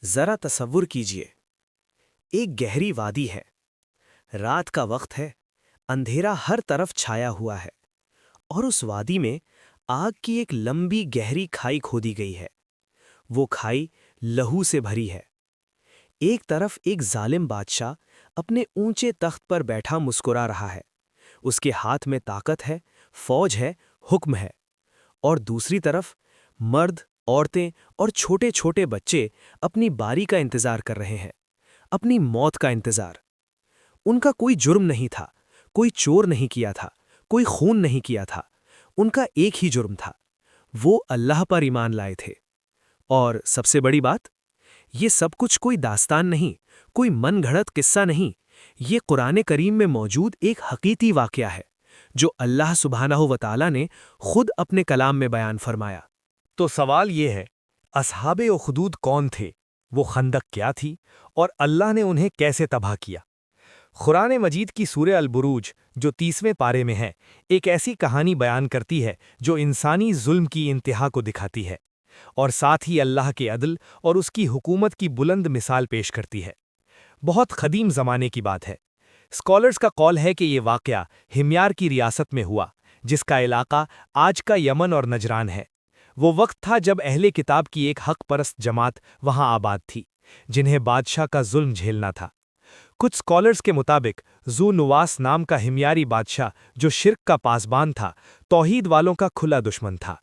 ذرا تصور کیجئے، ایک گہری وادی ہے، رات کا وقت ہے، اندھیرا ہر طرف چھایا ہوا ہے، اور اس وادی میں آگ کی ایک لمبی گہری کھائی کھودی گئی ہے۔ وہ کھائی لہو سے بھری ہے۔ ایک طرف ایک ظالم بادشاہ اپنے اونچے تخت پر بیٹھا مسکرا رہا ہے، اس کے ہاتھ میں طاقت ہے، فوج ہے، حکم ہے، اور دوسری طرف مرد، عورتیں اور چھوٹے چھوٹے بچے اپنی باری کا انتظار کر رہے ہیں، اپنی موت کا انتظار۔ ان کا کوئی جرم نہیں تھا، کوئی چور نہیں کیا تھا، کوئی خون نہیں کیا تھا، ان کا ایک ہی جرم تھا، وہ اللہ پر ایمان لائے تھے۔ اور سب سے بڑی بات، یہ سب کچھ کوئی داستان نہیں، کوئی من گھڑت قصہ نہیں، یہ قرآن کریم میں موجود ایک حقیقی واقعہ ہے جو اللہ سبحانہ و تعالی نے خود اپنے کلام میں بیان فرمایا۔ تو سوال یہ ہے، اصحاب اخدود کون تھے؟ وہ خندق کیا تھی؟ اور اللہ نے انہیں کیسے تباہ کیا؟ قرآن مجید کی سورہ البروج جو 30ویں پارے میں ہے، ایک ایسی کہانی بیان کرتی ہے جو انسانی ظلم کی انتہا کو دکھاتی ہے، اور ساتھ ہی اللہ کے عدل اور اس کی حکومت کی بلند مثال پیش کرتی ہے۔ بہت قدیم زمانے کی بات ہے۔ اسکالرز کا قول ہے کہ یہ واقعہ ہمیار کی ریاست میں ہوا، جس کا علاقہ آج کا یمن اور نجران ہے۔ وہ وقت تھا جب اہل کتاب کی ایک حق پرست جماعت وہاں آباد تھی، جنہیں بادشاہ کا ظلم جھیلنا تھا۔ کچھ اسکالرز کے مطابق ذو نواس نام کا ہمیاری بادشاہ جو شرک کا پاسبان تھا، توحید والوں کا کھلا دشمن تھا۔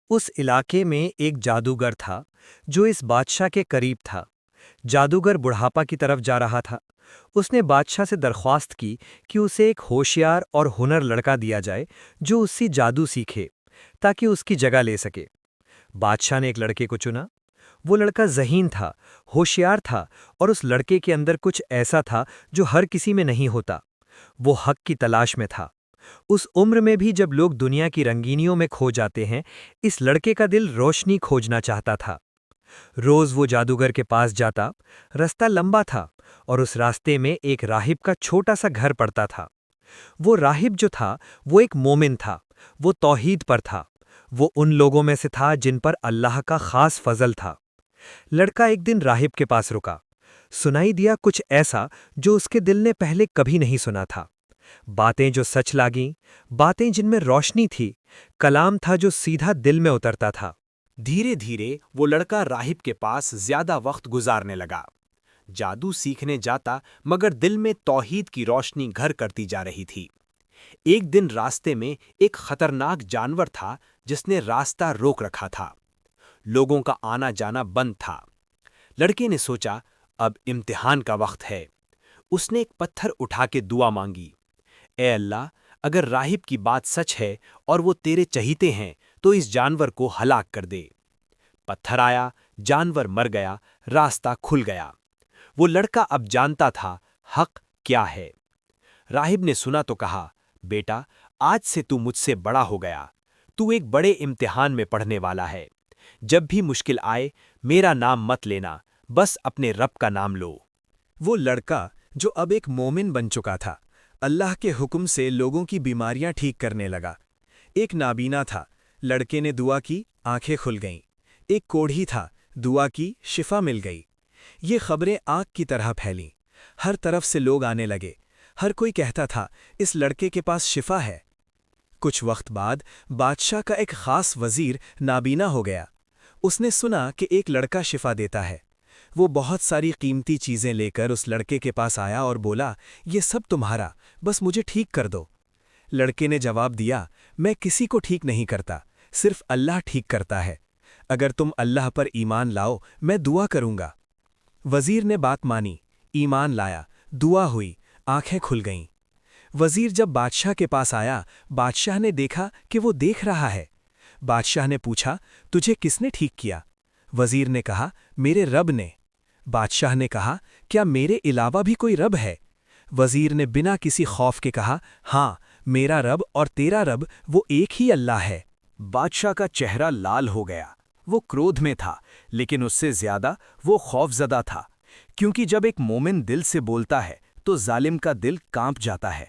اس علاقے میں ایک جادوگر تھا جو اس بادشاہ کے قریب تھا۔ جادوگر بڑھاپا کی طرف جا رہا تھا۔ اس نے بادشاہ سے درخواست کی کہ اسے ایک ہوشیار اور ہنر لڑکا دیا جائے جو اس سے جادو سیکھے تاکہ اس کی جگہ لے سکے۔ بادشاہ نے ایک لڑکے کو چنا۔ وہ لڑکا ذہین تھا، ہوشیار تھا، اور اس لڑکے کے اندر کچھ ایسا تھا جو ہر کسی میں نہیں ہوتا۔ وہ حق کی تلاش میں تھا۔ اس عمر میں بھی جب لوگ دنیا کی رنگینیوں میں کھو جاتے ہیں، اس لڑکے کا دل روشنی کھوجنا چاہتا تھا۔ روز وہ جادوگر کے پاس جاتا، رستہ لمبا تھا، اور اس راستے میں ایک راہب کا چھوٹا سا گھر پڑتا تھا۔ وہ راہب جو تھا وہ ایک مومن تھا، وہ توحید پر تھا، وہ ان لوگوں میں سے تھا جن پر اللہ کا خاص فضل تھا۔ لڑکا ایک دن راہب کے پاس رکا۔ سنائی دیا کچھ ایسا جو اس کے دل نے پہلے کبھی نہیں سنا تھا۔ باتیں جو سچ لاگیں، باتیں جن میں روشنی تھی، کلام تھا جو سیدھا دل میں اترتا تھا۔ دھیرے دھیرے وہ لڑکا راہب کے پاس زیادہ وقت گزارنے لگا۔ جادو سیکھنے جاتا مگر دل میں توحید کی روشنی گھر کرتی جا رہی تھی۔ ایک دن راستے میں ایک خطرناک جانور تھا جس نے راستہ روک رکھا تھا۔ لوگوں کا آنا جانا بند تھا۔ لڑکے نے سوچا اب امتحان کا وقت ہے۔ اس نے ایک پتھر اٹھا کے دعا مانگی، اے اللہ، اگر راہب کی بات سچ ہے اور وہ تیرے چہیتے ہیں تو اس جانور کو ہلاک کر دے۔ پتھر آیا، جانور مر گیا، راستہ کھل گیا۔ وہ لڑکا اب جانتا تھا حق کیا ہے۔ راہب نے سنا تو کہا، بیٹا، آج سے تو مجھ سے بڑا ہو گیا، تو ایک بڑے امتحان میں پڑھنے والا ہے۔ جب بھی مشکل آئے میرا نام مت لینا، بس اپنے رب کا نام لو۔ وہ لڑکا جو اب ایک مومن بن چکا تھا، اللہ کے حکم سے لوگوں کی بیماریاں ٹھیک کرنے لگا۔ ایک نابینا تھا، لڑکے نے دعا کی، آنکھیں کھل گئیں۔ ایک کوڑھی تھا، دعا کی، شفا مل گئی۔ یہ خبریں آگ کی طرح پھیلیں۔ ہر طرف سے لوگ آنے لگے۔ ہر کوئی کہتا تھا اس لڑکے کے پاس شفا ہے۔ کچھ وقت بعد بادشاہ کا ایک خاص وزیر نابینا ہو گیا۔ اس نے سنا کہ ایک لڑکا شفا دیتا ہے۔ وہ بہت ساری قیمتی چیزیں لے کر اس لڑکے کے پاس آیا اور بولا، یہ سب تمہارا، بس مجھے ٹھیک کر دو۔ لڑکے نے جواب دیا، میں کسی کو ٹھیک نہیں کرتا، صرف اللہ ٹھیک کرتا ہے۔ اگر تم اللہ پر ایمان لاؤ میں دعا کروں گا۔ وزیر نے بات مانی، ایمان لایا، دعا ہوئی، آنکھیں کھل گئیں۔ وزیر جب بادشاہ کے پاس آیا، بادشاہ نے دیکھا کہ وہ دیکھ رہا ہے۔ بادشاہ نے پوچھا، تجھے کس نے ٹھیک کیا؟ وزیر نے کہا، میرے رب نے۔ بادشاہ نے کہا، کیا میرے علاوہ بھی کوئی رب ہے؟ وزیر نے بنا کسی خوف کے کہا، ہاں، میرا رب اور تیرا رب وہ ایک ہی اللہ ہے۔ بادشاہ کا چہرہ لال ہو گیا۔ وہ کرودھ میں تھا، لیکن اس سے زیادہ وہ خوف زدہ تھا، کیونکہ جب ایک مومن دل سے بولتا ہے تو ظالم کا دل کانپ جاتا ہے۔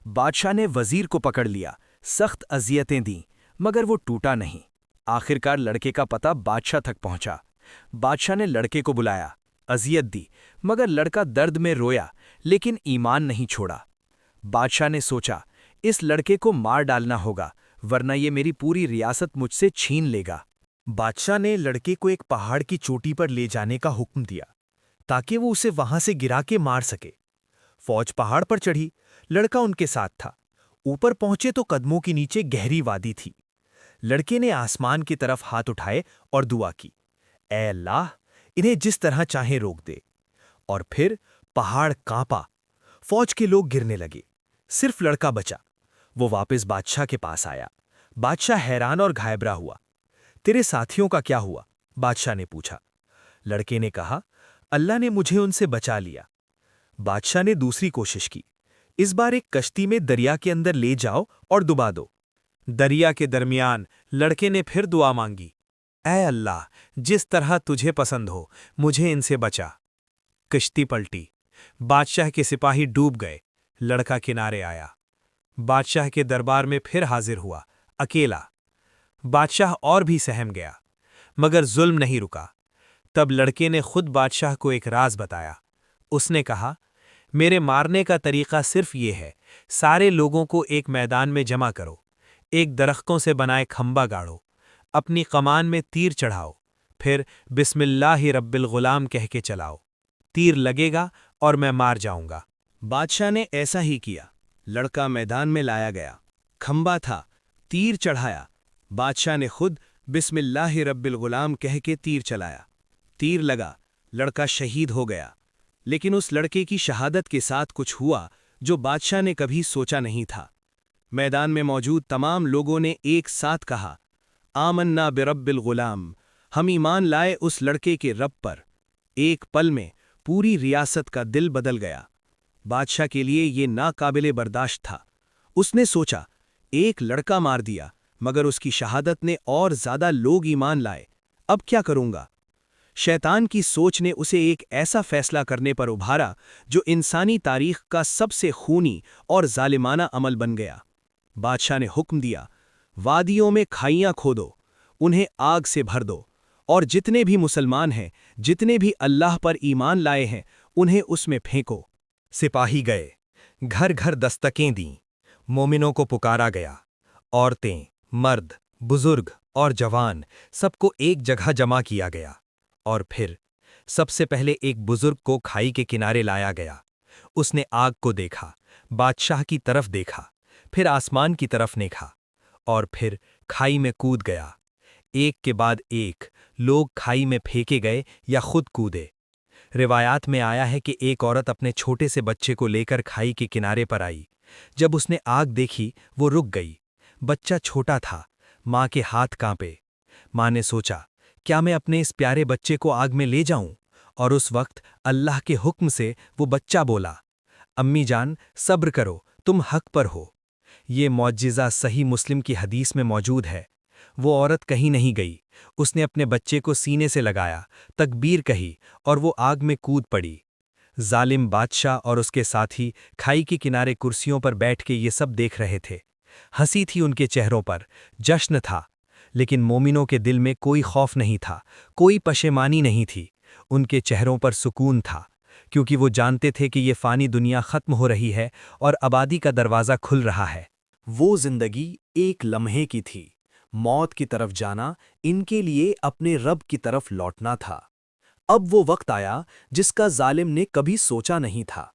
بادشاہ نے وزیر کو پکڑ لیا، سخت اذیتیں دیں، مگر وہ ٹوٹا نہیں۔ آخرکار لڑکے کا پتہ بادشاہ تک پہنچا۔ بادشاہ نے لڑکے کو بلایا، اذیت دی مگر لڑکا درد میں رویا لیکن ایمان نہیں چھوڑا۔ بادشاہ نے سوچا اس لڑکے کو مار ڈالنا ہوگا ورنہ یہ میری پوری ریاست مجھ سے چھین لے گا۔ بادشاہ نے لڑکے کو ایک پہاڑ کی چوٹی پر لے جانے کا حکم دیا تاکہ وہ اسے وہاں سے گرا کے مار سکے۔ فوج پہاڑ پر چڑھی، لڑکا ان کے ساتھ تھا۔ اوپر پہنچے تو قدموں کے نیچے گہری وادی تھی۔ لڑکے نے آسمان کی طرف ہاتھ اٹھائے اور دعا کی، اے اللہ انہیں جس طرح چاہیں روک دے۔ اور پھر پہاڑ کانپا، فوج کے لوگ گرنے لگے، صرف لڑکا بچا۔ وہ واپس بادشاہ کے پاس آیا۔ بادشاہ حیران اور گھبرا ہوا۔ تیرے ساتھیوں کا کیا ہوا؟ بادشاہ نے پوچھا۔ لڑکے نے کہا، اللہ نے مجھے ان سے بچا لیا۔ بادشاہ نے دوسری کوشش کی، اس بار ایک کشتی میں دریا کے اندر لے جاؤ اور ڈبا دو۔ دریا کے درمیان لڑکے نے پھر دعا مانگی، اے اللہ جس طرح تجھے پسند ہو مجھے ان سے بچا۔ کشتی پلٹی، بادشاہ کے سپاہی ڈوب گئے۔ لڑکا کنارے آیا، بادشاہ کے دربار میں پھر حاضر ہوا، اکیلا۔ بادشاہ اور بھی سہم گیا مگر ظلم نہیں رکا۔ تب لڑکے نے خود بادشاہ کو ایک راز بتایا۔ اس نے کہا، میرے مارنے کا طریقہ صرف یہ ہے، سارے لوگوں کو ایک میدان میں جمع کرو، ایک درختوں سے بنائے کھمبا گاڑو، اپنی کمان میں تیر چڑھاؤ، پھر بسم اللہ رب الغلام کہہ کے چلاؤ، تیر لگے گا اور میں مار جاؤں گا۔ بادشاہ نے ایسا ہی کیا۔ لڑکا میدان میں لایا گیا، کھمبا تھا، تیر چڑھایا۔ بادشاہ نے خود بسم اللہ رب الغلام کہہ کے تیر چلایا، تیر لگا، لڑکا شہید ہو گیا۔ لیکن اس لڑکے کی شہادت کے ساتھ کچھ ہوا جو بادشاہ نے کبھی سوچا نہیں تھا۔ میدان میں موجود تمام لوگوں نے ایک ساتھ کہا، آمنا برب الغلام، ہم ایمان لائے اس لڑکے کے رب پر۔ ایک پل میں پوری ریاست کا دل بدل گیا۔ بادشاہ کے لیے یہ ناقابل برداشت تھا۔ اس نے سوچا، ایک لڑکا مار دیا مگر اس کی شہادت نے اور زیادہ لوگ ایمان لائے، اب کیا کروں گا؟ شیطان کی سوچ نے اسے ایک ایسا فیصلہ کرنے پر ابھارا جو انسانی تاریخ کا سب سے خونی اور ظالمانہ عمل بن گیا۔ بادشاہ نے حکم دیا، وادیوں میں کھائیاں کھودو، انہیں آگ سے بھر دو، اور جتنے بھی مسلمان ہیں، جتنے بھی اللہ پر ایمان لائے ہیں، انہیں اس میں پھینکو۔ سپاہی گئے، گھر گھر دستکیں دیں، مومنوں کو پکارا گیا۔ عورتیں، مرد، بزرگ اور جوان سب کو ایک جگہ جمع کیا گیا، اور پھر سب سے پہلے ایک بزرگ کو کھائی کے کنارے لایا گیا۔ اس نے آگ کو دیکھا، بادشاہ کی طرف دیکھا، پھر آسمان کی طرف دیکھا، اور پھر کھائی میں کود گیا۔ ایک کے بعد ایک لوگ کھائی میں پھینکے گئے یا خود کودے۔ روایات میں آیا ہے کہ ایک عورت اپنے چھوٹے سے بچے کو لے کر کھائی کے کنارے پر آئی۔ جب اس نے آگ دیکھی وہ رک گئی۔ بچہ چھوٹا تھا، ماں کے ہاتھ کانپے۔ ماں نے سوچا، کیا میں اپنے اس پیارے بچے کو آگ میں لے جاؤں؟ اور اس وقت اللہ کے حکم سے وہ بچہ بولا، امی جان صبر کرو، تم حق پر ہو۔ یہ معجزہ صحیح مسلم کی حدیث میں موجود ہے۔ وہ عورت کہیں نہیں گئی، اس نے اپنے بچے کو سینے سے لگایا، تکبیر کہی اور وہ آگ میں کود پڑی۔ ظالم بادشاہ اور اس کے ساتھی کھائی کے کنارے کرسیوں پر بیٹھ کے یہ سب دیکھ رہے تھے۔ ہنسی تھی ان کے چہروں پر، جشن تھا، لیکن مومنوں کے دل میں کوئی خوف نہیں تھا، کوئی پشیمانی نہیں تھی۔ ان کے چہروں پر سکون تھا، کیونکہ وہ جانتے تھے کہ یہ فانی دنیا ختم ہو رہی ہے اور آبادی کا دروازہ کھل رہا ہے۔ وہ زندگی ایک لمحے کی تھی، موت کی طرف جانا ان کے لیے اپنے رب کی طرف لوٹنا تھا۔ اب وہ وقت آیا جس کا ظالم نے کبھی سوچا نہیں تھا۔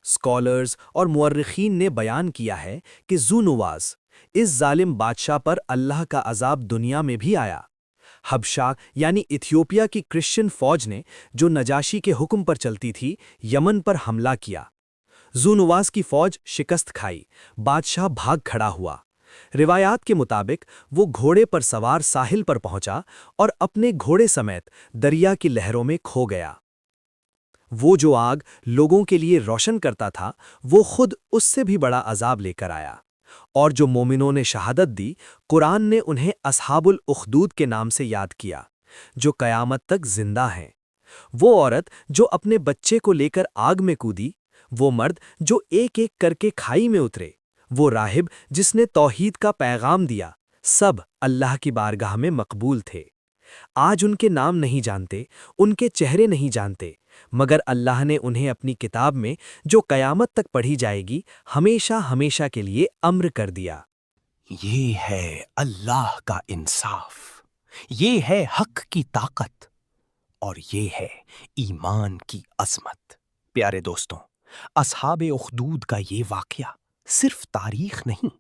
اسکالرز اور مورخین نے بیان کیا ہے کہ ذونواس، اس ظالم بادشاہ پر اللہ کا عذاب دنیا میں بھی آیا۔ حبشہ یعنی ایتھیوپیا کی کرسچن فوج نے جو نجاشی کے حکم پر چلتی تھی، یمن پر حملہ کیا۔ ذونواس کی فوج شکست کھائی، بادشاہ بھاگ کھڑا ہوا۔ روایات کے مطابق وہ گھوڑے پر سوار ساحل پر پہنچا اور اپنے گھوڑے سمیت دریا کی لہروں میں کھو گیا۔ وہ جو آگ لوگوں کے لیے روشن کرتا تھا، وہ خود اس سے بھی بڑا عذاب لے کر آیا۔ اور جو مومنوں نے شہادت دی، قرآن نے انہیں اصحاب الاخدود کے نام سے یاد کیا، جو قیامت تک زندہ ہیں۔ وہ عورت جو اپنے بچے کو لے کر آگ میں کودی، وہ مرد جو ایک ایک کر کے کھائی میں اترے، وہ راہب جس نے توحید کا پیغام دیا، سب اللہ کی بارگاہ میں مقبول تھے۔ آج ان کے نام نہیں جانتے، ان کے چہرے نہیں جانتے، مگر اللہ نے انہیں اپنی کتاب میں جو قیامت تک پڑھی جائے گی ہمیشہ ہمیشہ کے لیے امر کر دیا۔ یہ ہے اللہ کا انصاف، یہ ہے حق کی طاقت، اور یہ ہے ایمان کی عظمت۔ پیارے دوستوں، اصحاب اخدود کا یہ واقعہ صرف تاریخ نہیں،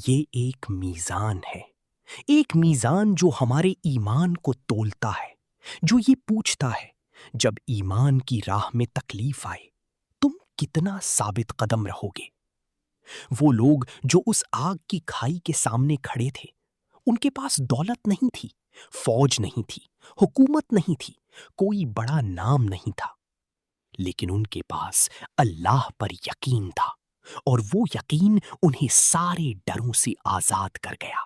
یہ ایک میزان ہے، ایک میزان جو ہمارے ایمان کو تولتا ہے، جو یہ پوچھتا ہے جب ایمان کی راہ میں تکلیف آئے تم کتنا ثابت قدم رہو گے؟ وہ لوگ جو اس آگ کی کھائی کے سامنے کھڑے تھے، ان کے پاس دولت نہیں تھی، فوج نہیں تھی، حکومت نہیں تھی، کوئی بڑا نام نہیں تھا، لیکن ان کے پاس اللہ پر یقین تھا، اور وہ یقین انہیں سارے ڈروں سے آزاد کر گیا۔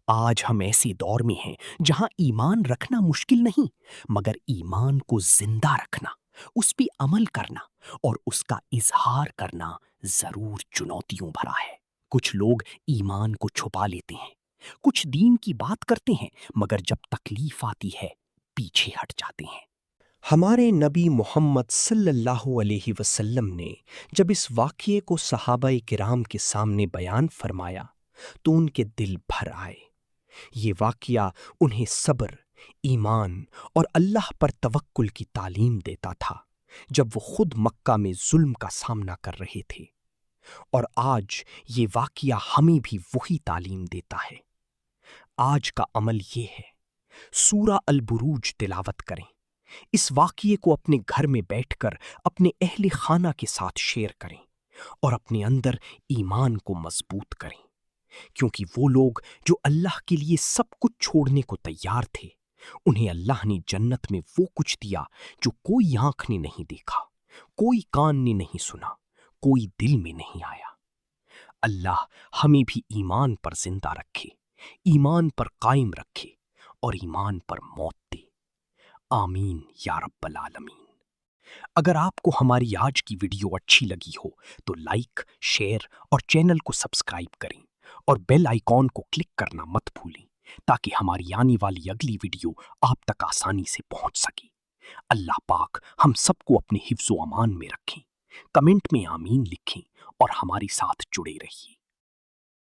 آج ہم ایسے دور میں ہیں جہاں ایمان رکھنا مشکل نہیں، مگر ایمان کو زندہ رکھنا، اس پہ عمل کرنا اور اس کا اظہار کرنا ضرور چنوتیوں بھرا ہے۔ کچھ لوگ ایمان کو چھپا لیتے ہیں، کچھ دین کی بات کرتے ہیں، مگر جب تکلیف آتی ہے پیچھے ہٹ جاتے ہیں۔ ہمارے نبی محمد صلی اللہ علیہ وسلم نے جب اس واقعے کو صحابہ کرام کے سامنے بیان فرمایا تو ان کے دل بھر آئے۔ یہ واقعہ انہیں صبر، ایمان اور اللہ پر توکل کی تعلیم دیتا تھا جب وہ خود مکہ میں ظلم کا سامنا کر رہے تھے، اور آج یہ واقعہ ہمیں بھی وہی تعلیم دیتا ہے۔ آج کا عمل یہ ہے، سورہ البروج تلاوت کریں، اس واقعے کو اپنے گھر میں بیٹھ کر اپنے اہل خانہ کے ساتھ شیئر کریں اور اپنے اندر ایمان کو مضبوط کریں، کیونکہ وہ لوگ جو اللہ کے لیے سب کچھ چھوڑنے کو تیار تھے، انہیں اللہ نے جنت میں وہ کچھ دیا جو کوئی آنکھ نے نہیں دیکھا، کوئی کان نے نہیں سنا، کوئی دل میں نہیں آیا۔ اللہ ہمیں بھی ایمان پر زندہ رکھے، ایمان پر قائم رکھے اور ایمان پر موت دے۔ آمین یا رب العالمین۔ اگر آپ کو ہماری آج کی ویڈیو اچھی لگی ہو تو لائک، شیئر اور چینل کو سبسکرائب کریں، اور بیل آئیکن کو کلک کرنا مت بھولیں تاکہ ہماری آنے والی اگلی ویڈیو آپ تک آسانی سے پہنچ سکے۔ اللہ پاک ہم سب کو اپنے حفظ و امان میں رکھیں۔ کمنٹ میں آمین لکھیں اور ہمارے ساتھ جڑے رہیے۔